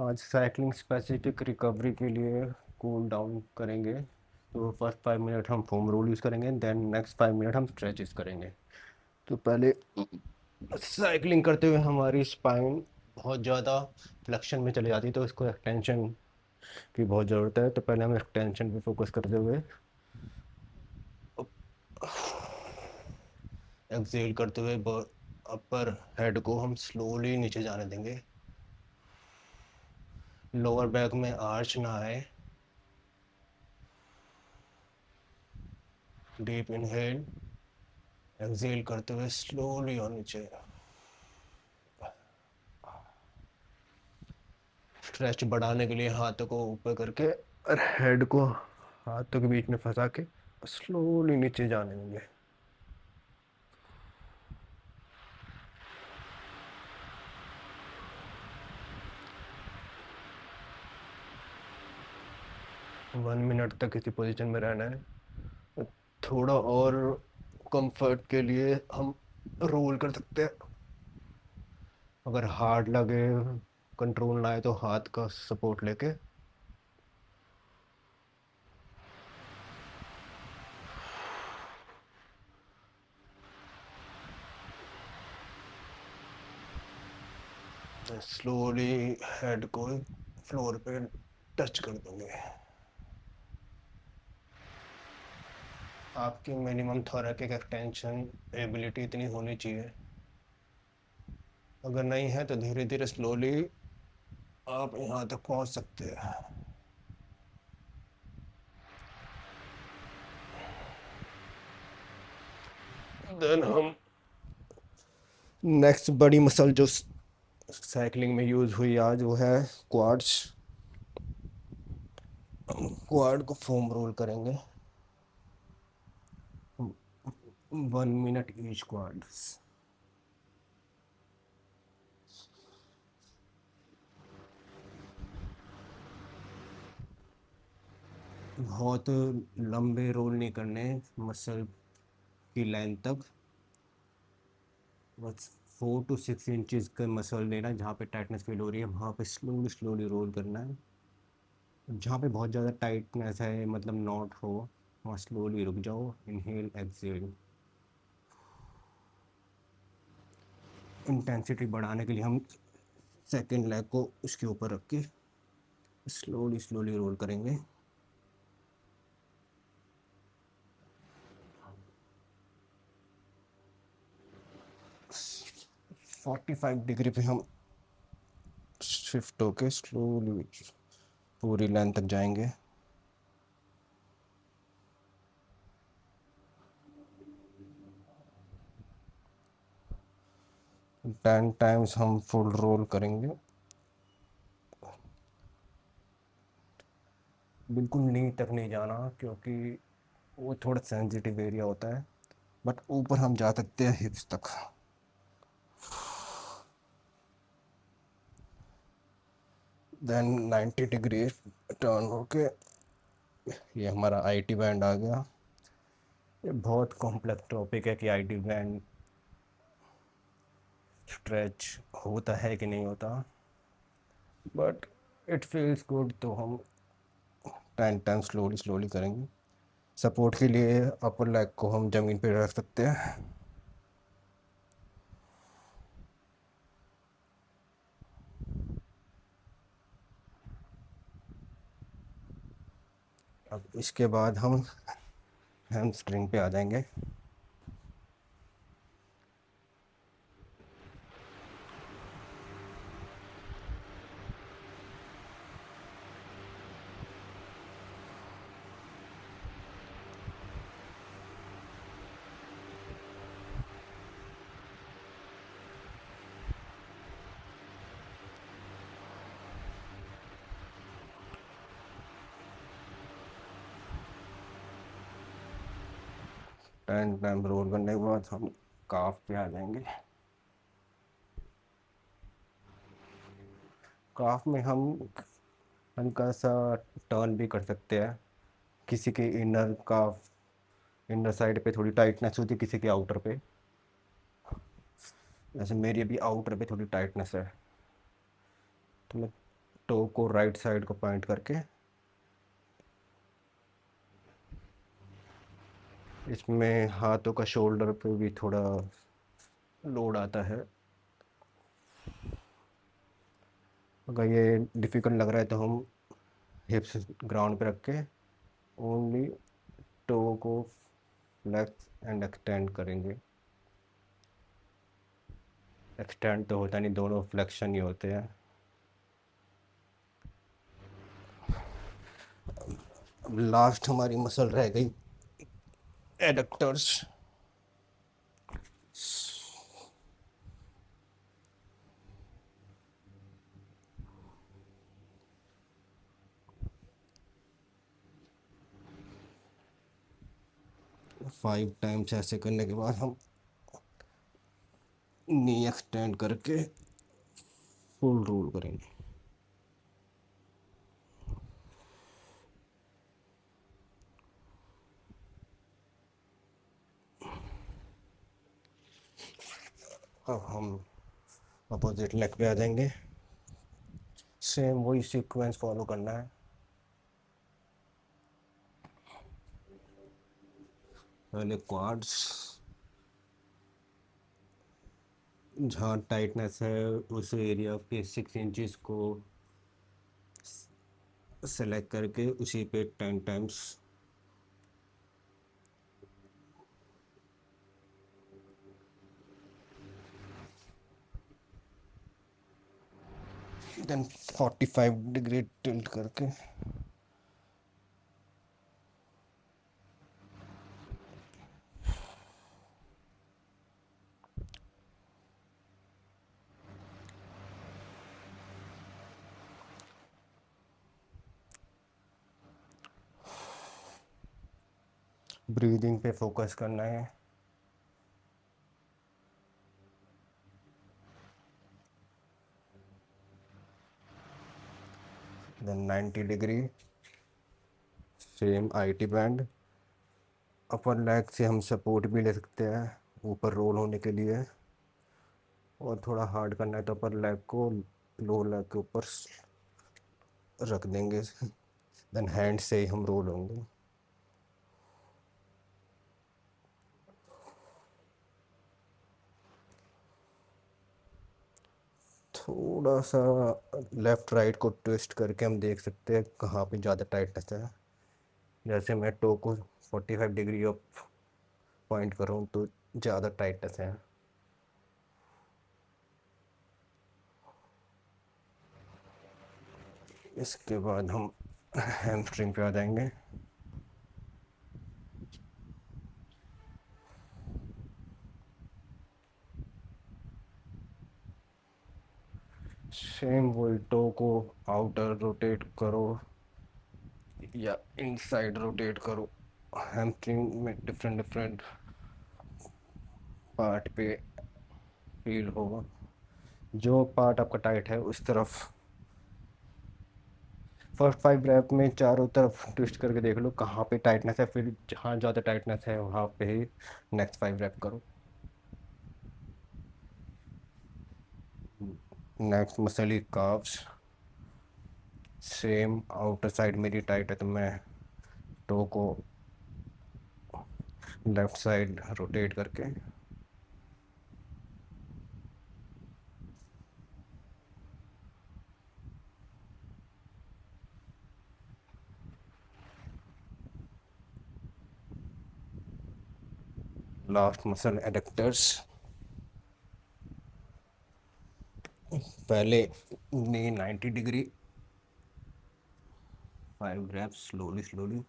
आज cycling specific recovery के लिए कूल डाउन करेंगे। तो फर्स्ट 5 मिनट हम फोम रोल यूज़ करेंगे, देन नेक्स्ट 5 मिनट हम स्ट्रेचेस करेंगे। तो पहले साइकिलिंग करते हुए हमारी स्पाइन बहुत ज़्यादा फ्लेक्शन में चली जाती है, तो इसको एक्सटेंशन की बहुत ज़रूरत है। तो पहले हम एक्सटेंशन पे फोकस करते हुए एक्सेल करते हुए अपर हेड को हम स्लोली नीचे जाने देंगे। लोअर बैक में आर्च ना आए। डीप इनहेल, एक्सेल करते हुए स्लोली और नीचे। स्ट्रेच बढ़ाने के लिए हाथों को ऊपर करके और हेड को हाथों के बीच में फंसा के स्लोली नीचे जाने देंगे। 1 मिनट तक इसी पोजीशन में रहना है। थोड़ा और कंफर्ट के लिए हम रोल कर सकते हैं। अगर हार्ड लगे, कंट्रोल ना आए, तो हाथ का सपोर्ट लेके 'स्लोली हेड को फ्लोर पे टच कर देंगे। आपकी मिनिमम थोरैकिक एक्सटेंशन एबिलिटी इतनी होनी चाहिए। अगर नहीं है तो धीरे धीरे स्लोली आप यहाँ तक पहुँच सकते हैं। देन हम नेक्स्ट बड़ी मसल जो साइकिलिंग में यूज़ हुई आज, वो है क्वाड्स। क्वाड को फोम रोल करेंगे। 1 मिनट ईच क्वाड्स। बहुत लंबे रोल नहीं करने मसल की लेंथ तक, बस 4 to 6 इंचज़ का मसल लेना है। जहाँ पे टाइटनेस फील हो रही है वहाँ पे स्लोली स्लोली रोल करना है। जहाँ पे बहुत ज़्यादा टाइटनेस है, मतलब नॉट हो, वहाँ स्लोली रुक जाओ। Inhale exhale. इंटेंसिटी बढ़ाने के लिए हम सेकेंड लेग को उसके ऊपर रख के स्लोली स्लोली रोल करेंगे। 45 डिग्री पे हम शिफ्ट होके स्लोली पूरी लेंथ तक जाएंगे। 10 टाइम्स हम फुल रोल करेंगे। बिल्कुल नी तक नहीं जाना, क्योंकि वो थोड़ा सेंसिटिव एरिया होता है, बट ऊपर हम जा सकते हैं हिप्स तक। देन 90 डिग्री टर्न होके ये हमारा आईटी बैंड आ गया। ये बहुत कॉम्प्लेक्स टॉपिक है कि आईटी बैंड स्ट्रेच होता है कि नहीं होता, बट इट फील्स गुड। तो हम 10 टाइम स्लोली स्लोली करेंगे। सपोर्ट के लिए अपर लेग को हम ज़मीन पे रख सकते हैं। अब इसके बाद हम हैमस्ट्रिंग पे आ जाएंगे। टेन टाइम रोल करने के बाद हम काफ पे आ जाएंगे। काफ में हम हल्का सा टर्न भी कर सकते हैं। किसी के इनर काफ, इनर साइड पे थोड़ी टाइटनेस होती है, किसी के आउटर पे। जैसे मेरी अभी आउटर पे थोड़ी टाइटनेस है, तो मैं टो को राइट साइड को पॉइंट करके इसमें हाथों का शोल्डर पे भी थोड़ा लोड आता है। अगर ये डिफ़िकल्ट लग रहा है तो हम हिप्स ग्राउंड पे रख के ओनली टो को फ्लेक्स एंड एक्सटेंड करेंगे। एक्सटेंड तो होता नहीं, दोनों फ्लेक्शन ही होते हैं। अब लास्ट हमारी मसल रह गई एडक्टर्स। 5 टाइम्स ऐसे करने के बाद हम नी एक्सटेंड करके फुल रोल करेंगे। अब हम अपोजिट लेग पे आ जाएंगे। सेम वही सीक्वेंस फॉलो करना है। पहले क्वाड्स, जहाँ टाइटनेस है उस एरिया पे 6 इंचज़ को सेलेक्ट करके उसी पे 10 टाइम्स। देन 45 डिग्री टिल्ट करके ब्रीदिंग पे फोकस करना है। Then 90 degree same IT band. Upper leg से हम सपोर्ट भी ले सकते हैं ऊपर रोल होने के लिए, और थोड़ा हार्ड करना है तो अपर लेग को लोअर लेग के ऊपर रख देंगे। देन हैंड से ही हम रोल होंगे। थोड़ा सा लेफ़्ट राइट को ट्विस्ट करके हम देख सकते हैं कहाँ पे ज़्यादा टाइटनेस है। जैसे मैं टो को 45 डिग्री ऑफ पॉइंट कर रहा हूँ तो ज़्यादा टाइटनेस है। इसके बाद हम हैमस्ट्रिंग पे आ जाएंगे। सेम वही टो को आउटर रोटेट करो या इनसाइड रोटेट करो। हैमस्ट्रिंग में डिफरेंट डिफरेंट पार्ट पे फील होगा। जो पार्ट आपका टाइट है उस तरफ फर्स्ट 5 रैप में चारों तरफ ट्विस्ट करके देख लो कहाँ पे टाइटनेस है, फिर जहाँ ज़्यादा टाइटनेस है वहाँ पे ही नेक्स्ट 5 रैप करो। Next muscle calves. Same outer side मेरी टाइट है तो मैं टो को लेफ्ट साइड रोटेट करके लास्ट मसल एडक्टर्स। पहले knee 90 degree 5 reps slowly slowly.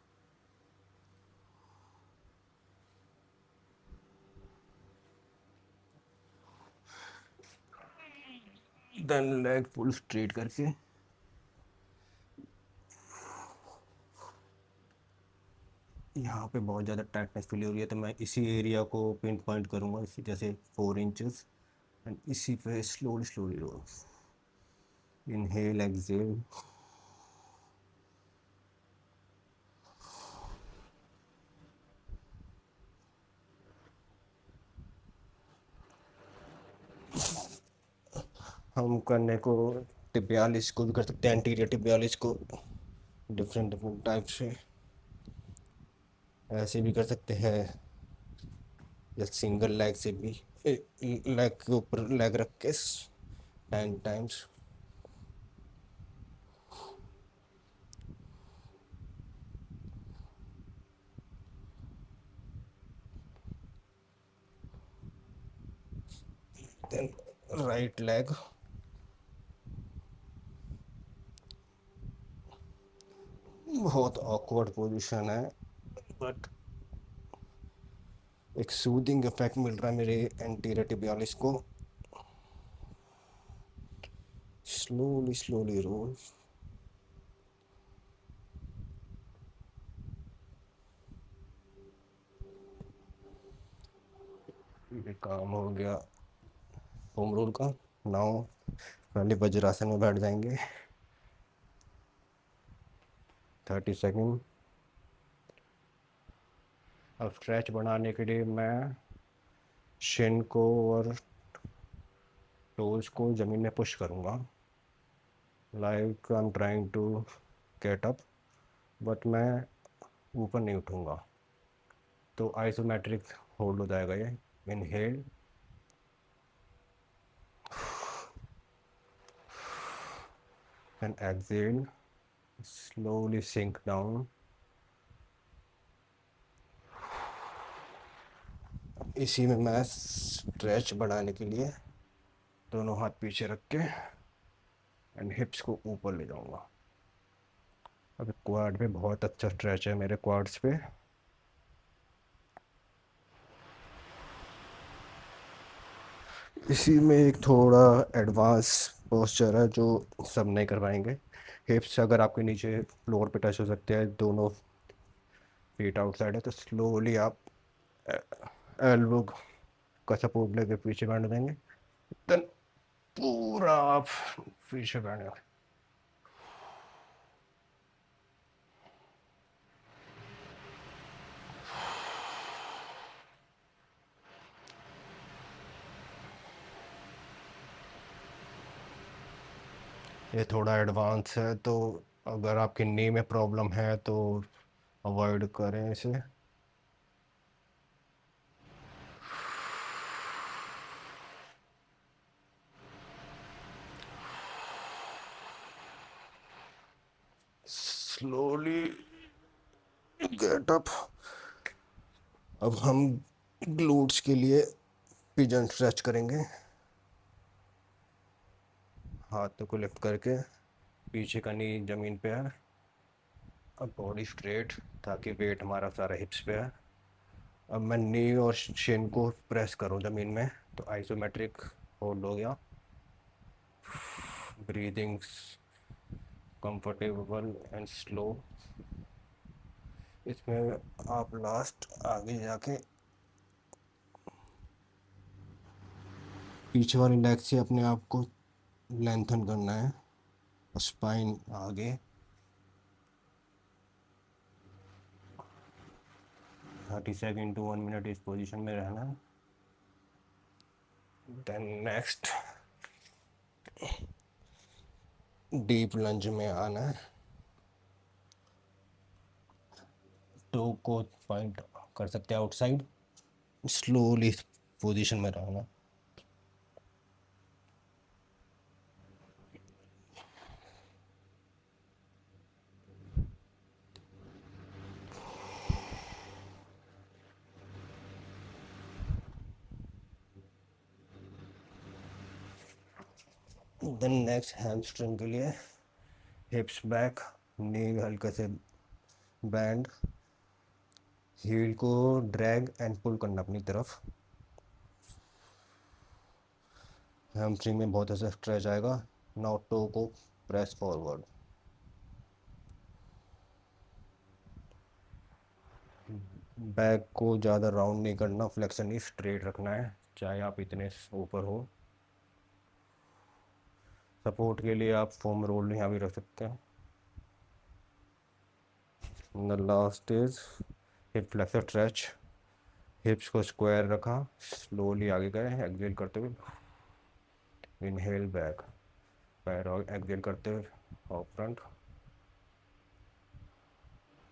Then leg full straight करके यहाँ पे बहुत ज़्यादा टाइटनेस फील हो रही है तो मैं इसी एरिया को पिन पॉइंट करूँगा, इसी जैसे 4 इंचेस, एंड इसी पे slowly slowly roll. Inhale exhale. हम करने को tibialis को भी कर सकते हैं, एंटीरियर tibialis को डिफरेंट डिफरेंट टाइप से ऐसे भी कर सकते हैं, या सिंगल लेग से भी, लेग के ऊपर लेग रख के 10 टाइम्स। देन राइट लेग, बहुत ऑकवर्ड पोजीशन है बट एक सूदिंग इफेक्ट मिल रहा है मेरे एंटीरियर tibialis को। Slowly slowly roll. ये काम हो गया होम रोल का। नाउ पहले वज्रासन में बैठ जाएंगे 30 सेकेंड। अब स्ट्रेच बनाने के लिए मैं शिन को और टोज को ज़मीन में पुश करूँगा, like I am trying to get up, but मैं ऊपर नहीं उठूँगा। तो आइसोमेट्रिक होल्ड हो जाएगा ये। Inhale and exhale, slowly sink down. इसी में मैं स्ट्रेच बढ़ाने के लिए दोनों हाथ पीछे रख के एंड हिप्स को ऊपर ले जाऊंगा। अब क्वाड पे बहुत अच्छा स्ट्रेच है मेरे क्वाड्स पे। इसी में एक थोड़ा एडवांस पोस्चर है जो सब नहीं कर पाएंगे। हिप्स अगर आपके नीचे फ्लोर पे टच हो सकते हैं, दोनों फीट आउटसाइड है, तो स्लोली आप एल्बो का सपोर्ट लेके पीछे बैठ देंगे, देन पूरा आप पीछे बैठे। ये थोड़ा एडवांस है, तो अगर आपकी नी में प्रॉब्लम है तो अवॉइड करें इसे। Slowly get up. अब हम ग्लूट्स के लिए पिजन स्ट्रेच करेंगे। हाथों को लिफ्ट करके पीछे का नी ज़मीन पे है। अब बॉडी स्ट्रेट, ताकि वेट हमारा सारा हिप्स पे है। अब मैं नी और शिन को प्रेस करूँ ज़मीन में, तो आइसोमेट्रिक होल्ड हो गया। Breathings comfortable and slow. इसमें आप लास्ट आगे जाके पीछे वाली लेग से अपने आप को लेंथन करना है, स्पाइन आगे। 30 सेकेंड टू 1 मिनट इस पोजीशन में रहना। देन नेक्स्ट डीप लंज में आना है, टो को पॉइंट कर सकते हैं आउटसाइड, स्लोली पोजीशन में रहना। देन नेक्स्ट हैमस्ट्रिंग के लिए हिप्स बैक, नी हल्के से बैंड, हील को ड्रैग एंड पुल करना अपनी तरफ। हैमस्ट्रिंग में बहुत ऐसा स्ट्रेच आएगा। नाउ टो को प्रेस फॉरवर्ड। बैक को ज़्यादा राउंड नहीं करना, फ्लेक्शन ही स्ट्रेट रखना है, चाहे आप इतने ऊपर हो। सपोर्ट के लिए आप फोम रोल यहाँ भी रख सकते हैं। The last is hip flexor stretch. हिप्स को स्क्वायर रखा, स्लोली आगे गए, एक्सेल करते हुए, इनहेल बैक। पैर और एक्सेल करते हुए और फ्रंट।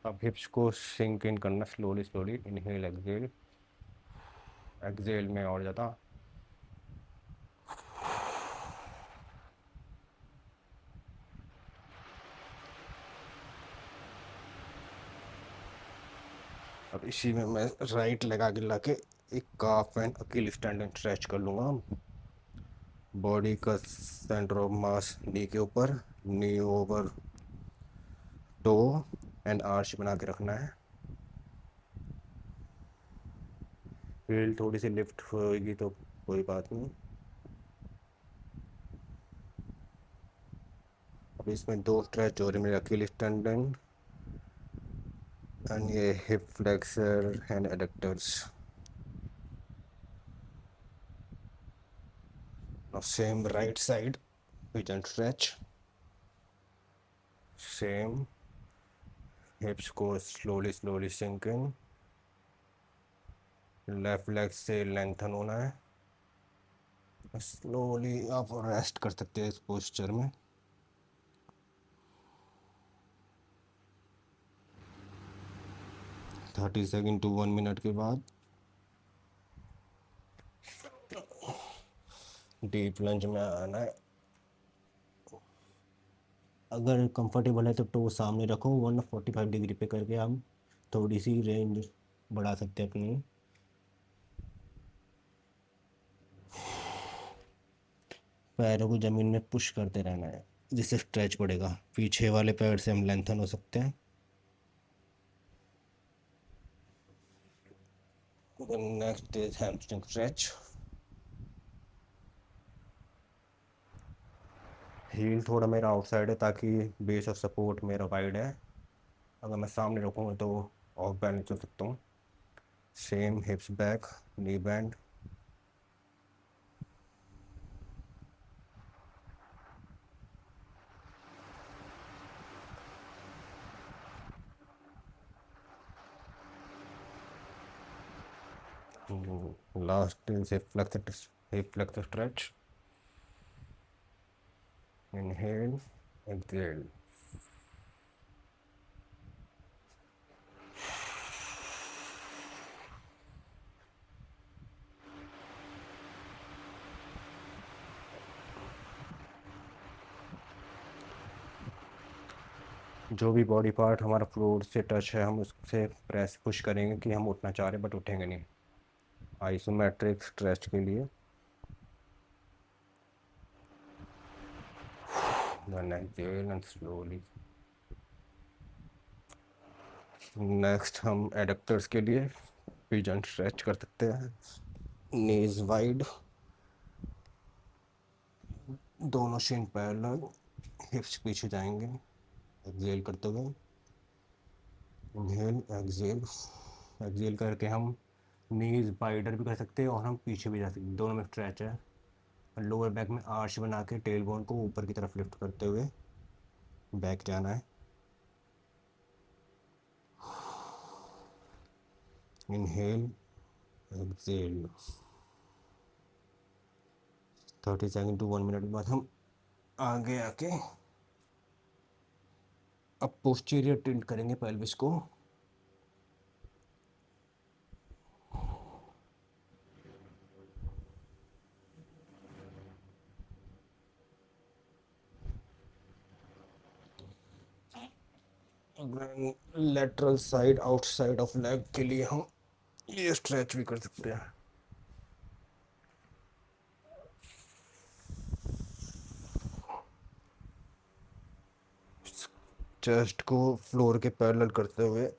अब हिप्स को सिंक इन करना slowly slowly, inhale exhale, exhale में और ज़्यादा। अब इसी में मैं राइट लेग आगे ला के एक काफ एंड अकील स्टैंड एंड स्ट्रेच कर लूँगा। बॉडी का सेंटर ऑफ मास नी के ऊपर, नी ओवर टो एंड आर्च बना के रखना है। हील थोड़ी सी लिफ्ट होएगी तो कोई बात नहीं। अब इसमें दो स्ट्रेच और मेरे अकील स्टैंड एंड ये hip flexor and adductors. Now same right side pigeon stretch, same hips को slowly slowly sink in, left leg से लेंथन होना है। स्लोली आप रेस्ट कर सकते हैं इस पोस्चर में। थर्टी सेकेंड टू 1 मिनट के बाद डीप लंज में आना है। अगर कंफर्टेबल है तो टो सामने रखो, 145 डिग्री पे करके हम थोड़ी सी रेंज बढ़ा सकते हैं अपनी। पैरों को ज़मीन में पुश करते रहना है जिससे स्ट्रेच बढ़ेगा। पीछे वाले पैर से हम लेंथन हो सकते हैं। Next is hamstring stretch. Heel थोड़ा मेरा आउटसाइड है ताकि बेस ऑफ सपोर्ट मेरा वाइड है। अगर मैं सामने रखूँगा तो ऑफ बैलेंस हो सकता हूँ। Same हिप्स back, knee band. Last is hip flexor stretch. Inhale exhale. जो भी बॉडी पार्ट हमारा फ्लोर से टच है हम उससे प्रेस पुश करेंगे कि हम उठना चाह रहे हैं बट उठेंगे नहीं। आइसोमेट्रिक स्ट्रेच के लिए then exhale and slowly। Next हम एडक्टर्स के लिए पिजन स्ट्रेच कर सकते हैं। नीज वाइड, दोनों शिन पैरेलल, हिप्स पीछे जाएंगे एक्सहेल करते हुए। इनहेल एक्सहेल, एक्सहेल करके हम नीज वाइडर भी कर सकते हैं और हम पीछे भी जा सकते हैं, दोनों में स्ट्रेच है। लोअर बैक में आर्च बना के टेल बोन को ऊपर की तरफ लिफ्ट करते हुए बैक जाना है। Inhale exhale. 30 second to 1 minute के बाद हम आगे आके अब पोस्टीरियर टिल्ट करेंगे पेल्विस को। Lateral side outside of leg के लिए हम ये स्ट्रेच भी कर सकते हैं। चेस्ट को फ्लोर के पैरेलल करते हुए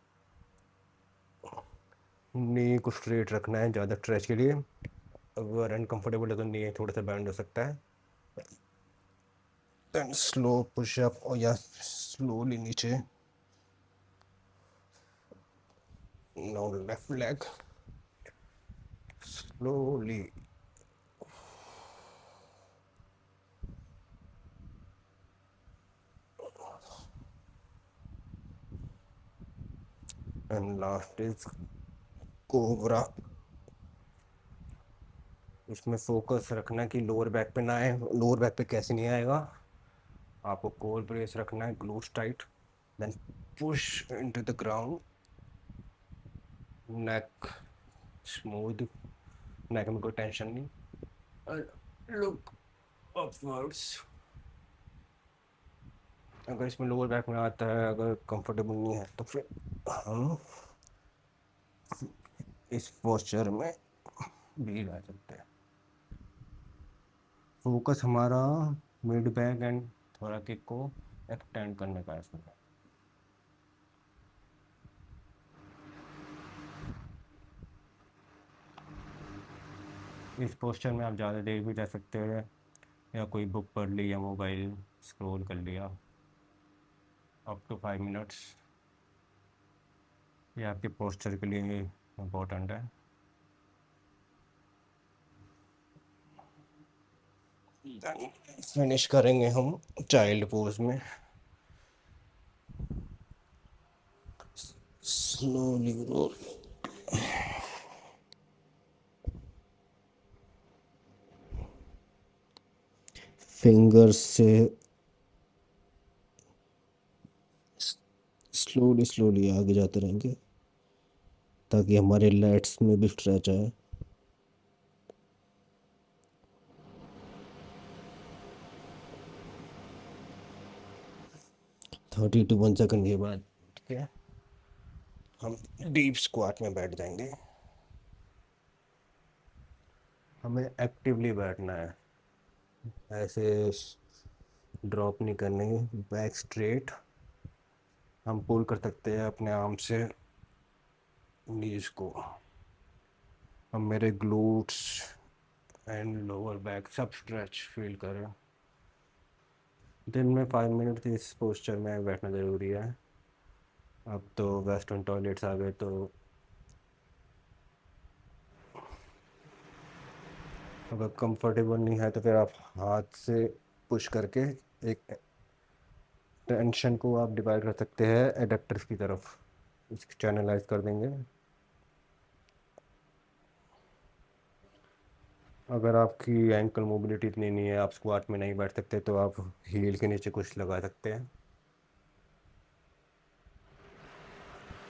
नी को स्ट्रेट रखना है ज़्यादा स्ट्रेच के लिए। अगर अनकंफर्टेबल है तो नी थोड़ा सा बैंड हो सकता है। देन स्लो पुशअप और या स्लोली नीचे। Now left leg slowly. And last is cobra. इसमें फोकस रखना कि लोअर बैक पे ना आए। लोअर बैक पे कैसे नहीं आएगा, आपको कोर ब्रेस रखना है, glutes tight, then push into the ground, neck smooth, neck में कोई टेंशन नहीं, लुक अपवर्ड्स। अगर इसमें लोअर बैक में आता है, अगर कंफर्टेबल नहीं है तो फिर हम इस पोस्चर में भी रह सकते हैं। फोकस हमारा मिड बैक एंड थोड़ा किक को एक्सटेंड करने का है इसमें। इस पोस्चर में आप ज़्यादा देर भी रह सकते हैं, या कोई बुक पढ़ ली या मोबाइल स्क्रॉल कर लिया, अप टू 5 मिनट्स। ये आपके पोस्चर के लिए इम्पोर्टेंट है। फिनिश करेंगे हम चाइल्ड पोज में। स्लोली रोल, फिंगर्स से स्लोली स्लोली आगे जाते रहेंगे ताकि हमारे लेट्स में भी स्ट्रेच आए। 31 सेकंड के बाद ठीक है, हम डीप स्क्वाट में बैठ जाएंगे। हमें एक्टिवली बैठना है, ऐसे ड्रॉप नहीं करनी, बैक स्ट्रेट। हम पुल कर सकते हैं अपने आर्म से नीज को। हम मेरे ग्लूट्स एंड लोअर बैक सब स्ट्रेच फील करें। दिन में 5 मिनट इस पोस्चर में बैठना ज़रूरी है। अब तो वेस्टर्न टॉयलेट्स आ गए, तो अगर कंफर्टेबल नहीं है तो फिर आप हाथ से पुश करके एक टेंशन को आप डिवाइड कर सकते हैं एडक्टर्स की तरफ, इसको चैनलाइज कर देंगे। अगर आपकी एंकल मोबिलिटी इतनी नहीं है, आप स्क्वाट में नहीं बैठ सकते, तो आप हील के नीचे कुछ लगा सकते हैं।